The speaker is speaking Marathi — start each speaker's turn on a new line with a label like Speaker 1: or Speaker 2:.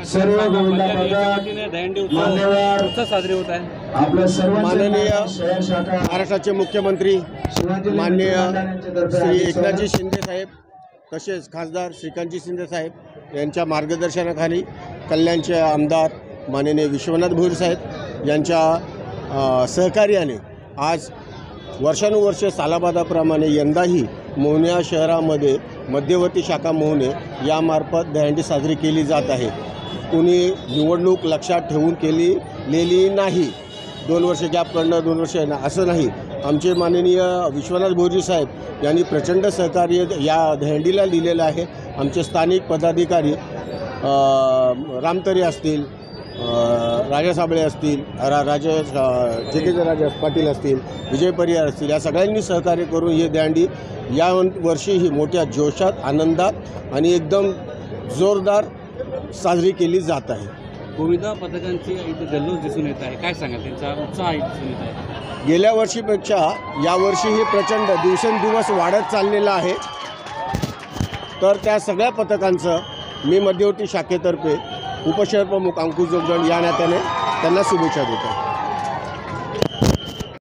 Speaker 1: सर्व गोविंदा पथक
Speaker 2: दहीहंडी
Speaker 1: मान्यवर
Speaker 2: उत्सव साजरे होत आहे।
Speaker 1: आपल्या सर्व
Speaker 3: माननीय महाराष्ट्राचे मुख्यमंत्री माननीय श्री एकनाथजी शिंदे साहेब तसेच खासदार श्रीकांतजी शिंदे साहेब यांच्या मार्गदर्शनाखाली कल्याणचे आमदार माननीय विश्वनाथ भोईर साहेब यांच्या सहकार्याने आज वर्षानुवर्षे सालाबादाप्रमाणे यंदाही मोहनिया शहरामध्ये मध्यवर्ती शाखा मोहने यामार्फत दहीहंडी साजरी केली जात आहे। कोणी निवडणूक लक्षात ठेवून केलेली नाही, 2 वर्ष गॅप करणं 2 वर्ष असं नाही। आमचे माननीय विश्वनाथ भोईर साहेब यांनी प्रचंड सहकार्य या दहीहंडीला दिलेलं आहे। आमचे स्थानिक पदाधिकारी रामतरे असतील, राजा साबळे असतील, राजा पाटील असतील, विजय परियार असतील, या सगळ्यांनी सहकार्य करून ही दहीहंडी या वर्षीही मोठ्या जोशात, आनंदात आणि एकदम जोरदार साजरी केली जात आहे।
Speaker 2: गोविंदा पथकांची इथे जल्लोष दिसून येत आहे, काय सांगाल त्यांचा उत्साह दिसून येत आहे?
Speaker 3: गेल्या वर्षीपेक्षा यावर्षीही प्रचंड दिवसेंदिवस वाढत चाललेला आहे। तर त्या सगळ्या पथकांचं मी मध्यवर्ती शाखेतर्फे उपशहर प्रमुख अंकुश जोगदंड या नात्याने त्यांना शुभेच्छा देतो।